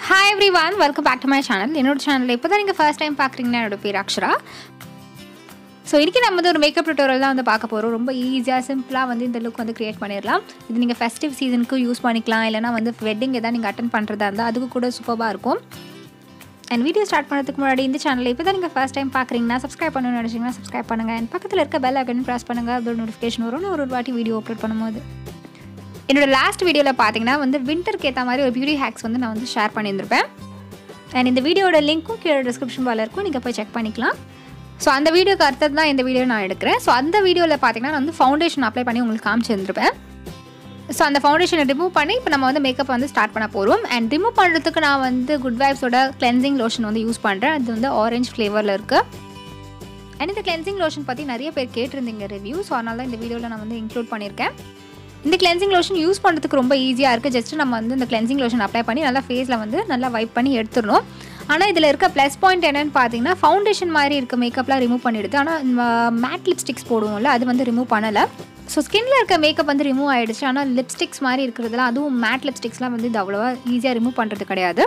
Hi everyone, welcome back to my channel. என்னோட channel இப்போதான் நீங்க ஃபர்ஸ்ட் டைம் பார்க்குறீங்கன்னா என்னோட பேர் அக்ஷரா. ஸோ இன்றைக்கி நம்ம வந்து ஒரு மேக்கப் டுட்டோரியல் தான் வந்து பார்க்க போகிறோம். ரொம்ப ஈஸியாக சிம்பிளாக வந்து இந்த லுக் வந்து க்ரியேட் பண்ணிடலாம். இது நீங்கள் ஃபெஸ்டிவ் சீசனுக்கு யூஸ் பண்ணிக்கலாம், இல்லைனா வந்து வெட்டிங் எதாவது நீங்கள் அட்டன் பண்ணுறதா இருந்தால் அதுக்கு கூட சூப்பராக இருக்கும். அண்ட் வீடியோ ஸ்டார்ட் பண்ணுறதுக்கு முன்னாடி இந்த சேனலில் இப்போ தான் நீங்கள் ஃபர்ஸ்ட் டைம் பார்க்குறீங்கன்னா சப்ஸ்கிரைப் பண்ணணும்னு நினச்சிங்கன்னா சப்ஸ்கிரைப் பண்ணுங்கள். அண்ட் பக்கத்தில் இருக்க பெல் ஐக்கன் ப்ரெஸ் பண்ணுங்கள். அதோட நோட்டிஃபிகேஷன் வரும் ஒரு வாட்டி வீடியோ அப்லோட் பண்ணும்போது. என்னோடய லாஸ்ட் வீடியோவில் பார்த்தீங்கன்னா வந்து வின்டருக்கு ஏற்ற மாதிரி ஒரு பியூட்டி ஹேக்ஸ் வந்து நான் வந்து ஷேர் பண்ணியிருந்திருப்பேன். அண்ட் இந்த வீடியோட லிங்க்கும் கீழே டிஸ்கிரிப்ஷன் பாக்ஸில் இருக்கும், நீங்கள் போய் செக் பண்ணிக்கலாம். ஸோ அந்த வீடியோக்கு அடுத்தது தான் இந்த வீடியோ நான் எடுக்கிறேன். ஸோ அந்த வீடியோவில் பார்த்தீங்கன்னா நான் வந்து ஃபவுண்டேஷன் அப்ளை பண்ணி உங்களுக்கு காமிச்சிருந்திருப்பேன். ஸோ அந்த ஃபவுண்டேஷனை ரிமூவ் பண்ணி இப்போ நம்ம வந்து மேக்கப் வந்து ஸ்டார்ட் பண்ண போகிறோம். அண்ட் ரிமூவ் பண்ணுறதுக்கு நான் வந்து குட் வைப்ஸோட கிளென்சிங் லோஷன் வந்து யூஸ் பண்ணுறேன். அது வந்து ஆரஞ்ச் ஃப்ளேவரில் இருக்குது. அண்ட் இந்த கிளென்சிங் லோஷன் பற்றி நிறைய பேர் கேட்டிருந்தீங்க ரிவ்யூ. ஸோ அதனால தான் இந்த வீடியோவில் நான் வந்து இன்க்ளூட் பண்ணியிருக்கேன். இந்த கிளென்சிங் லோஷன் யூஸ் பண்ணுறதுக்கு ரொம்ப ஈஸியாக இருக்குது. ஜஸ்ட்டு நம்ம வந்து இந்த கிளென்சிங் லோஷன் அப்ளை பண்ணி நல்லா ஃபேஸில் வந்து நல்லா வைப் பண்ணி எடுத்துடணும். ஆனால் இதில் இருக்க ப்ளஸ் பாயிண்ட் என்னென்னு பார்த்தீங்கன்னா ஃபவுண்டேஷன் மாதிரி இருக்க மேக்கப்லாம் ரிமூவ் பண்ணிடுது. ஆனால் மேட் லிப்ஸ்டிக்ஸ் போடுவோம்ல, அது வந்து ரிமூவ் பண்ணலை. ஸோ ஸ்கின்னில் இருக்க மேக்கப் வந்து ரிமூவ் ஆகிடுச்சு. ஆனால் லிப்ஸ்டிக்ஸ் மாதிரி இருக்கிறதுலாம், அதுவும் மேட் லிப்ஸ்டிக்ஸ்லாம் வந்து இது அவ்வளோவா ஈஸியாக ரிமூவ் பண்ணுறது கிடையாது.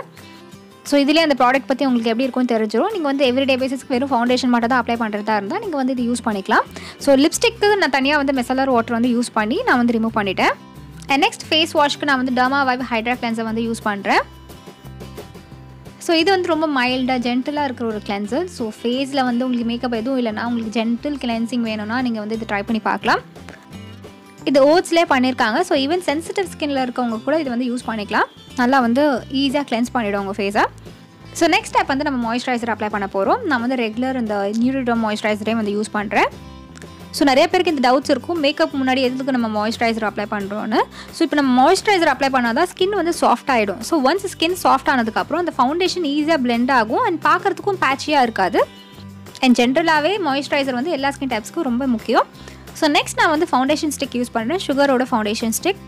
ஸோ இதிலே அந்த ப்ராடக்ட் பற்றி உங்களுக்கு எப்படி இருக்கும்னு தெரிஞ்சிடும். நீங்கள் வந்து எவ்ரிடே பேசிஸ்க்கு வெறும் ஃபவுண்டேஷன் மட்டும் தான் அப்ளை பண்ணுறதா இருந்தால் நீங்கள் வந்து இது யூஸ் பண்ணிக்கலாம். ஸோ லிப்ஸ்டிக்கு நான் தனியாக வந்து மிசலர் வாட்டர் வந்து யூஸ் பண்ணி நான் வந்து ரிமூவ் பண்ணிட்டேன். அண்ட் நெக்ஸ்ட் ஃபேஸ் வாஷ்க்கு நான் வந்து டர்மா வைப் ஹைட்ரா கிளென்சர் வந்து யூஸ் பண்ணுறேன். ஸோ இது வந்து ரொம்ப மைல்டாக ஜென்டிலாக இருக்கிற ஒரு கிளென்சர். ஸோ ஃபேஸில் வந்து உங்களுக்கு மேக்கப் எதுவும் இல்லைனா உங்களுக்கு ஜென்டில் கிளென்சிங் வேணும்னா நீங்கள் வந்து இது ட்ரை பண்ணி பார்க்கலாம். இது ஓட்ஸ்லேயே பண்ணியிருக்காங்க. ஸோ ஈவன் சென்சிட்டிவ் ஸ்கின்னில் இருக்கவங்க கூட இது வந்து யூஸ் பண்ணிக்கலாம். நல்லா வந்து ஈஸியாக கிளென்ஸ் பண்ணிவிடும் உங்கள் ஃபேஸை. ஸோ நெக்ஸ்ட் ஸ்டெப் வந்து நம்ம மாய்ஸ்சரைசர் அப்ளை பண்ண போகிறோம். நான் வந்து ரெகுலர் இந்த நியூட்ரிடம் மாய்ஸ்சரைசரே வந்து யூஸ் பண்ணுறேன். ஸோ நிறைய பேருக்கு இந்த டவுட்ஸ் இருக்கும், மேக்கப் முன்னாடி எதுக்கு நம்ம மாய்ஸ்சரைசர் அப்ளை பண்ணுறோன்னு. ஸோ இப்போ நம்ம மாய்ஸ்சரைசர் அப்ளை பண்ணால் தான் ஸ்கின் வந்து சாஃப்ட் ஆகிடும். ஸோ ஒன்ஸ் ஸ்கின் சாஃப்ட் ஆனதுக்கப்புறம் அந்த ஃபவுண்டேஷன் ஈஸியாக பிளெண்ட் ஆகும் அண்ட் பார்க்குறதுக்கும் பேட்சியாக இருக்காது. அண்ட் ஜென்ரலாகவே மாய்ஸ்சரைசர் வந்து எல்லா ஸ்கின் டைப்ஸ்க்கும் ரொம்ப முக்கியம். ஸோ நெக்ஸ்ட் நான் வந்து ஃபவுண்டேஷன் ஸ்டிக் யூஸ் பண்ணுறேன், சுகரோட ஃபவுண்டேஷன் ஸ்டிக்.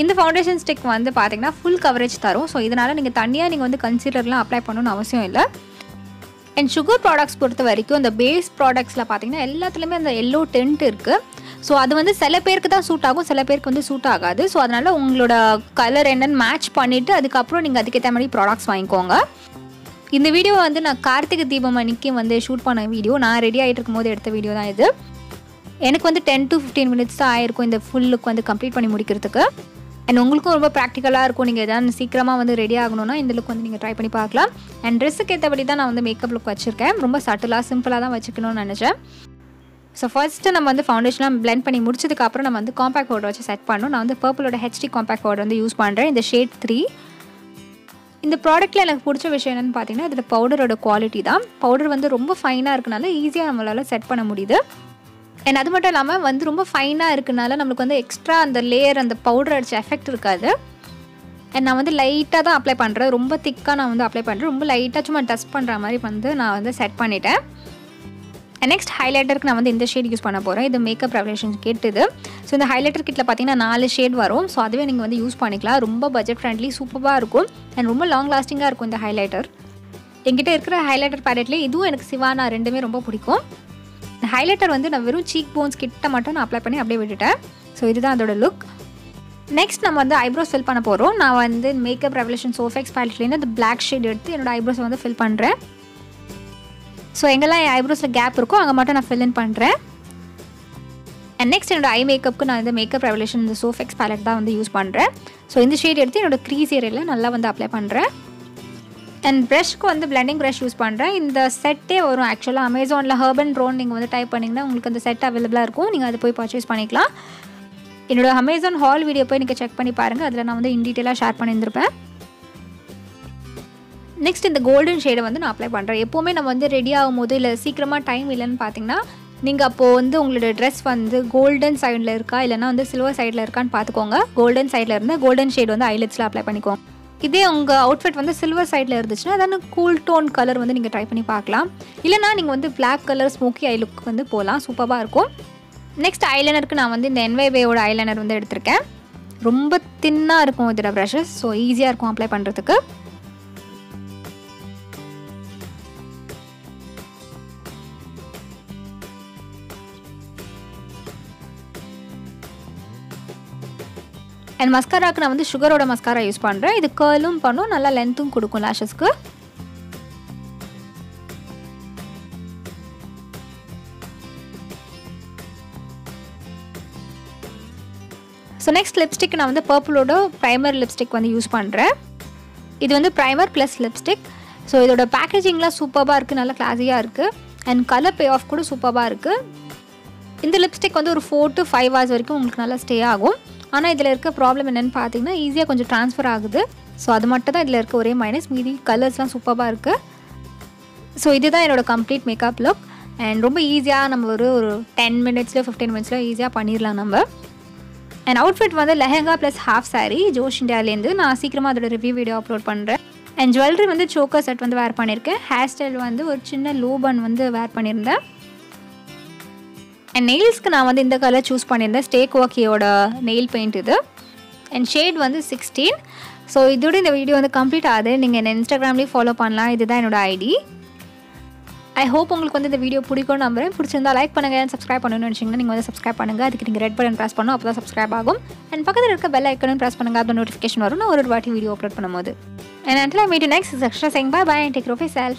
இந்த ஃபவுண்டேஷன் ஸ்டிக் வந்து பார்த்திங்கன்னா ஃபுல் கவரேஜ் தரும். ஸோ இதனால் நீங்கள் தனியாக நீங்கள் வந்து கன்சீலர்லாம் அப்ளை பண்ணணும்னு அவசியம் இல்லை. அண்ட் சுகர் ப்ராடக்ட்ஸ் பொறுத்த வரைக்கும் அந்த பேஸ் ப்ராடக்ட்ஸில் பார்த்திங்கன்னா எல்லாத்துலேயுமே அந்த எல்லோ டென்ட் இருக்குது. ஸோ அது வந்து சில பேருக்கு தான் சூட் ஆகும், சில பேருக்கு வந்து சூட் ஆகாது. ஸோ அதனால் உங்களோட கலர் என்னென்னு மேட்ச் பண்ணிவிட்டு அதுக்கப்புறம் நீங்கள் அதுக்கேற்ற மாதிரி ப்ராடக்ட்ஸ் வாங்கிக்கோங்க. இந்த வீடியோ வந்து நான் கார்த்திகை தீபம் அன்றைக்கி வந்து ஷூட் பண்ண வீடியோ, நான் ரெடி ஆகிட்டு இருக்கும்போது எடுத்த வீடியோ தான் இது. எனக்கு வந்து 10 to 15 minutes தான் ஆயிருக்கும் இந்த ஃபுல் லுக் வந்து கம்ப்ளீட் பண்ணி முடிக்கிறதுக்கு. அண்ட் உங்களுக்கும் ரொம்ப ப்ராக்டிக்கலாக இருக்கும். நீங்கள் எதாவது சீக்கிரமாக வந்து ரெடி ஆகணும்னா இந்த லுக் வந்து நீங்கள் ட்ரை பண்ணி பார்க்கலாம். அண்ட் ட்ரெஸ்ஸுக்கு ஏற்றபடி தான் நான் வந்து மேக்கப் லுக் வச்சுருக்கேன். ரொம்ப சட்டிலாக சிம்பிளாக தான் வச்சுக்கணும்னு நினச்சேன். ஸோ ஃபர்ஸ்ட்டு நம்ம வந்து ஃபவுண்டேஷன்லாம் பிளெண்ட் பண்ணி முடிச்சதுக்கப்புறம் நம்ம வந்து காம்பேக்ட் பவுடர் வச்சு செட் பண்ணணும். நான் வந்து பர்பிளோட ஹெச்டி காம்பேக்ட் பவுடர் வந்து யூஸ் பண்ணுறேன், இந்த ஷேட் 3. இந்த ப்ராடக்ட்டில் எனக்கு பிடிச்ச விஷயம் என்னென்னு பார்த்தீங்கன்னா இதில் பவுடரோட குவாலிட்டி தான். பவுடர் வந்து ரொம்ப ஃபைனாக இருக்கனால ஈஸியாக நம்மளால் செட் பண்ண முடியுது. அண்ட் அது மட்டும் இல்லாமல் வந்து ரொம்ப ஃபைனாக இருக்கனால நம்மளுக்கு வந்து எக்ஸ்ட்ரா அந்த லேயர் அந்த பவுடர் அடிச்ச எஃபெக்ட் இருக்காது. அண்ட் நான் வந்து லைட்டாக தான் அப்ளை பண்ணுறேன், ரொம்ப திக்காக நான் வந்து அப்ளை பண்ணுறேன். ரொம்ப லைட்டாக சும்மா டஸ்ட் பண்ணுற மாதிரி வந்து நான் வந்து செட் பண்ணிட்டேன். அண்ட் நெக்ஸ்ட் ஹைலைட்டருக்கு நான் வந்து இந்த ஷேட் யூஸ் பண்ண போகிறேன். இது மேக்கப் ரெவல்யூஷன் கிட் இது. ஸோ இந்த ஹைலைட்டர் கிட்டில் பார்த்தீங்கன்னா 4 ஷேட் வரும். ஸோ அதுவே நீங்கள் வந்து யூஸ் பண்ணிக்கலாம். ரொம்ப பட்ஜெட் ஃப்ரெண்ட்லி, சூப்பராக இருக்கும் அண்ட் ரொம்ப லாங் லாஸ்டிங்காக இருக்கும் இந்த ஹைலைட்டர். என்கிட்ட இருக்கிற ஹைலைட்டர் பேலட்லேயே இதுவும் எனக்கு சிவானா ரெண்டுமே ரொம்ப பிடிக்கும். ஹைலைட்டர் வந்து நான் வெறும் சீக் போன்ஸ் கிட்ட மட்டும் நான் அப்ளை பண்ணி அப்படியே விட்டுட்டேன். ஸோ இதுதான் அதோட லுக். நெக்ஸ்ட் நம்ம வந்து ஐப்ரோஸ் ஃபில் பண்ண போகிறோம். நான் வந்து மேக்கப் ரெவல்யூஷன் சோஃபெக்ஸ் பேலட்லேருந்து அந்த பிளாக் ஷேட் எடுத்து என்னோடய ஐப்ரோஸை வந்து ஃபில் பண்ணுறேன். ஸோ எங்கெல்லாம் என் ஐப்ரோஸில் கேப் இருக்கோ அங்கே மட்டும் நான் ஃபில் இன் பண்ணுறேன். அண்ட் நெக்ஸ்ட் என்னோட ஐ மேக்கப்புக்கு நான் இந்த மேக்கப் ரெவல்யூஷன் இந்த சோஃபெக்ஸ் பேலட் தான் வந்து யூஸ் பண்ணுறேன். ஸோ இந்த ஷேட் எடுத்து என்னோட க்ரீஸ் ஏரியாவில் நல்லா வந்து அப்ளை பண்ணுறேன். அண்ட் ப்ரஷ்க்கு வந்து பிளெண்டிங் ப்ரஷ் யூஸ் பண்ணுறேன். இந்த செட்டே வரும் ஆக்சுவலாக அமேசானில் ஹர்பன் ரோன் நீங்கள் வந்து டைப் பண்ணிங்கன்னா உங்களுக்கு அந்த செட் அவைலபிளாக இருக்கும். நீங்கள் அதை போய் பர்ச்சேஸ் பண்ணிக்கலாம். என்னோட அமேசான் ஹால் வீடியோ போய் நீங்கள் செக் பண்ணி பாருங்கள், அதில் நான் வந்து இன் டீட்டெயிலாக ஷேர் பண்ணியிருந்திருப்பேன். நெக்ஸ்ட் இந்த கோல்டன் ஷேடை வந்து நான் அப்ளை பண்ணுறேன். எப்போவுமே நம்ம வந்து ரெடி ஆகும் போது இல்லை சீக்கிரமாக டைம் இல்லைன்னு பார்த்தீங்கன்னா நீங்கள் அப்போது வந்து உங்களோட ட்ரெஸ் வந்து கோல்டன் சைடில் இருக்கா இல்லைனா வந்து சில்வர் சைடில் இருக்கான்னு பார்த்துக்கோங்க. கோல்டன் சைடில் இருந்து கோல்டன் ஷேட் வந்து ஐலெட்ஸில் அப்ளை பண்ணிக்கோங்க. இதே உங்கள் அவுட்ஃபிட் வந்து சில்வர் சைடில் இருந்துச்சுன்னா அதான கூல் டோன் கலர் வந்து நீங்கள் ட்ரை பண்ணி பார்க்கலாம். இல்லைனா நீங்கள் வந்து black colour smoky eye look வந்து போகலாம், சூப்பராக இருக்கும். நெக்ஸ்ட் ஐலைனருக்கு நான் வந்து இந்த என்வைவேயோட ஐலைனர் வந்து எடுத்திருக்கேன். ரொம்ப தின்னாக இருக்கும் இதோட ப்ரஷஸ். ஸோ ஈஸியாக இருக்கும் அப்ளை பண்ணுறதுக்கு. அண்ட் மஸ்காராக்கு நான் வந்து சுகரோட மஸ்காரா யூஸ் பண்ணுறேன். இது கர்லும் பண்ணும், நல்லா லென்த்தும் கொடுக்கும் லேஷஸ்க்கு. ஸோ நெக்ஸ்ட் லிப்ஸ்டிக் நான் வந்து பர்பிளோட ப்ரைமர் லிப்ஸ்டிக் வந்து யூஸ் பண்ணுறேன். இது வந்து ப்ரைமர் ப்ளஸ் லிப்ஸ்டிக். ஸோ இதோட பேக்கேஜிங்லாம் சூப்பராக இருக்குது, நல்லா கிளாஸியாக இருக்குது. அண்ட் கலர் பே ஆஃப் கூட சூப்பராக இருக்குது. இந்த லிப்ஸ்டிக் வந்து ஒரு 4 to 5 hours வரைக்கும் உங்களுக்கு நல்லா ஸ்டே ஆகும். ஆனால் இதில் இருக்க ப்ராப்ளம் என்னென்னு பார்த்தீங்கன்னா ஈஸியாக கொஞ்சம் ட்ரான்ஸ்ஃபர் ஆகுது. ஸோ அது மட்டும் தான் இதில் இருக்க ஒரே மைனஸ். மீதி கலர்ஸ்லாம் சூப்பராக இருக்குது. ஸோ இதுதான் என்னோடய கம்ப்ளீட் மேக்கப் லுக். அண்ட் ரொம்ப ஈஸியாக நம்ம ஒரு 10 minutes 15 minutes ஈஸியாக பண்ணிடலாம் நம்ம. அண்ட் அவுட்ஃபிட் வந்து லெஹங்கா ப்ளஸ் ஹாஃப் சாரீ ஜோஷ் இண்டியாவிலேருந்து. நான் சீக்கிரமாக அதோட ரிவ்யூ வீடியோ அப்லோட் பண்ணுறேன். அண்ட் ஜுவல்லரி வந்து சோக்கர் செட் வந்து வேர் பண்ணியிருக்கேன். ஹேர் ஸ்டைல் வந்து ஒரு சின்ன லோ பன் வந்து வேர் பண்ணியிருந்தேன். அண்ட் நெயில்ஸ்க்கு நான் வந்து இந்த கலர் சூஸ் பண்ணியிருந்தேன். ஸ்டேக் வாக்கியோட நெயில் பெயிண்ட் இது. அண்ட் ஷேட் வந்து 16. ஸோ இதோட இந்த வீடியோ வந்து கம்ப்ளீட் ஆகுது. நீங்கள் என்ன இன்ஸ்டாகிராம்லேயும் ஃபாலோ பண்ணலாம். இதுதான் என்னோடய ஐடி. ஐ ஹோப் உங்களுக்கு வந்து இந்த வீடியோ பிடிக்கும்னு நம்புறேன். பிடிச்சிருந்தா லைக் பண்ணுங்கள். சப்ஸ்கிரைப் பண்ணணும்னு நினச்சிங்கன்னா நீங்கள் வந்து சப்ஸ்கிரைப் பண்ணுங்கள். அதுக்கு நீங்கள் ரெட் பட்டன் ப்ரெஸ் பண்ணணும், அப்போ தான் சப்ஸ்கிரைப் ஆகும். அண்ட் பக்கத்தில் இருக்க பெல் ஐக்கனும் ப்ரெஸ் பண்ணுங்கள். அப்போ நோட்டிஃபிகேஷன் வரும் நான் ஒரு வாட்டி வீடியோ அப்லோட் பண்ணும்போது. And until I meet you next, this is Akshara saying bye bye and take care of yourself.